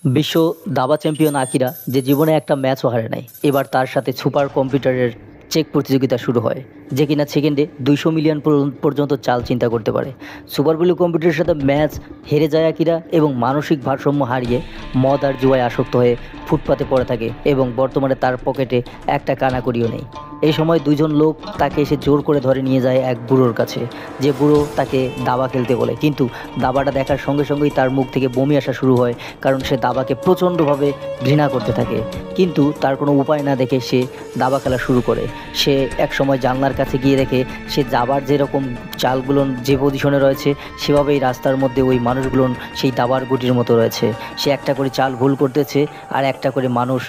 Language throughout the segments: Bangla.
বিশ্ব দাবা চ্যাম্পিয়ন আকিরা যে জীবনে একটা ম্যাচও হারে নাই, এবার তার সাথে সুপার কম্পিউটারের চেক প্রতিযোগিতা শুরু হয়, যে কিনা সেকেন্ডে 200 মিলিয়ন পর্যন্ত চাল চিন্তা করতে পারে। সুপার ব্লু কম্পিউটারের সাথে ম্যাচ হেরে যায় আকিরা এবং মানসিক ভারসাম্য হারিয়ে মদ আর জুয়ায় আসক্ত হয়ে ফুটপাতে পড়ে থাকে এবং বর্তমানে তার পকেটে একটা কানাকড়িও নেই। এই সময় দুজন লোক তাকে এসে জোর করে ধরে নিয়ে যায় এক বুড়োর কাছে, যে বুড়ো তাকে দাবা খেলতে বলে, কিন্তু দাবাটা দেখার সঙ্গে সঙ্গেই তার মুখ থেকে বমি আসা শুরু হয়, কারণ সে দাবাকে প্রচণ্ডভাবে ঘৃণা করতে থাকে। কিন্তু তার কোনো উপায় না দেখে সে দাবা খেলা শুরু করে। সে এক সময় জানলার কাছে গিয়ে দেখে সে দাবার যেরকম চালগুলো যে পজিশনে রয়েছে সেভাবেই রাস্তার মধ্যে ওই মানুষগুলো সেই দাবার গুটির মতো রয়েছে। সে একটা করে চাল ভুল করতেছে আর একটা করে মানুষ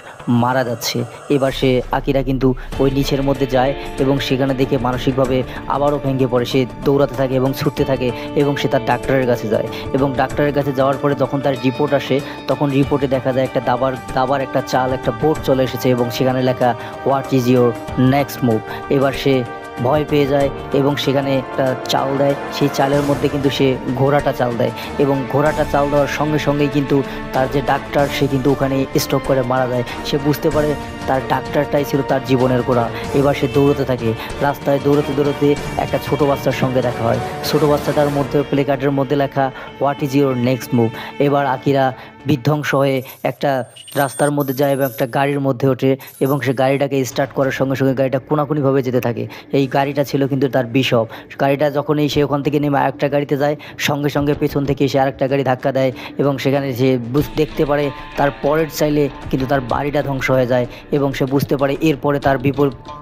মারা যাচ্ছে। এবার সে আকিরা কিন্তু ওই নিচের মধ্যে যায় এবং সেখানে দেখে মানসিকভাবে আবারও ভেঙে পড়ে। সে দৌড়াতে থাকে এবং ছুটতে থাকে এবং সে তার ডাক্তারের কাছে যায় এবং ডাক্তারের কাছে যাওয়ার পরে যখন তার রিপোর্ট আসে, তখন রিপোর্টে দেখা যায় একটা দাবার একটা চাল, একটা বোর্ড চলে এসেছে এবং সেখানে লেখা what is your next move. এবার সে ভয় পেয়ে যায় এবং সেখানে একটা চাল দেয়। সেই চালের মধ্যে কিন্তু সে ঘোড়াটা চাল দেয় এবং ঘোড়াটা চাল দেওয়ার সঙ্গে সঙ্গেই কিন্তু তার যে ডাক্তার সে কিন্তু ওখানে স্ট্রোক করে মারা যায়। সে বুঝতে পারে তার ডাক্তারটাই ছিল তার জীবনের গোড়া। এবার সে দৌড়তে থাকে, রাস্তায় দৌড়তে দৌড়তে একটা ছোট বাচ্চার সঙ্গে দেখা হয়। ছোট বাচ্চাটার মধ্যে প্লে কার্ডের মধ্যে লেখা what is your next move. এবার আকিরা বিধ্বংস হয়ে একটা রাস্তার মধ্যে যায় এবং একটা গাড়ির মধ্যে ওঠে এবং সে গাড়িটাকে স্টার্ট করার সঙ্গে সঙ্গে গাড়িটা কোনাকুনিভাবে যেতে থাকে। এই গাড়িটা ছিল কিন্তু তার বিশপ। গাড়িটা যখনই সে ওখান থেকে নেমে আরেকটা গাড়িতে যায়, সঙ্গে সঙ্গে পেছন থেকে সে আরেকটা গাড়ি ধাক্কা দেয় এবং সেখানে সে দেখতে পারে তার পরের চাইলে কিন্তু তার বাড়িটা ধ্বংস হয়ে যায় এবং সে বুঝতে পারে এরপরে তার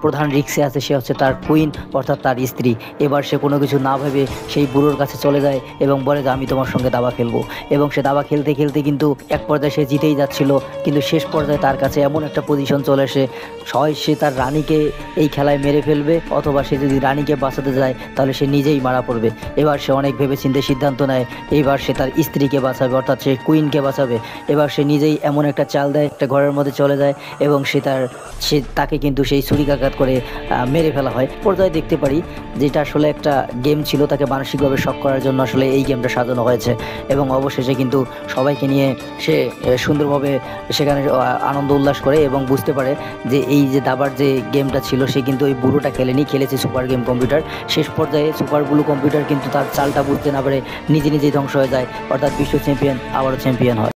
প্রধান রিক্সে আছে, সে হচ্ছে তার কুইন অর্থাৎ তার স্ত্রী। এবার সে কোনো কিছু না ভেবে সেই বুড়োর কাছে চলে যায় এবং বলে যে আমি তোমার সঙ্গে দাবা খেলবো। এবং সে দাবা খেলতে খেলতে কিন্তু এক পর্যায়ে সে জিতেই যাচ্ছিল, কিন্তু শেষ পর্যায়ে তার কাছে এমন একটা পজিশন চলে আসে, হয় সে তার রানীকে এই খেলায় মেরে ফেলবে অথবা সে যদি রানীকে বাঁচাতে যায় তাহলে সে নিজেই মারা পড়বে। এবার সে অনেক ভেবেচিন্তে সিদ্ধান্ত নেয়, এইবার সে তার স্ত্রীকে বাঁচাবে অর্থাৎ সে কুইনকে বাঁচাবে। এবার সে নিজেই এমন একটা চাল দেয়, একটা ঘরের মধ্যে চলে যায় এবং তাকে কিন্তু সেই ছুরিকাঘাত করে মেরে ফেলা হয়। পর্যায়ে দেখতে পারি যেটা আসলে একটা গেম ছিল, তাকে মানসিকভাবে শক করার জন্য আসলে এই গেমটা সাজানো হয়েছে এবং অবশেষে কিন্তু সবাইকে নিয়ে সে সুন্দরভাবে সেখানে আনন্দ উল্লাস করে এবং বুঝতে পারে যে এই যে দাবার যে গেমটা ছিল সে কিন্তু ওই বুড়োটা খেলেছে সুপার গেম কম্পিউটার। শেষ পর্যায়ে সুপার ব্লু কম্পিউটার কিন্তু তার চালটা বুঝতে না পারে নিজে নিজেই ধ্বংস হয়ে যায়, অর্থাৎ বিশ্ব চ্যাম্পিয়ন আবারও চ্যাম্পিয়ন হয়।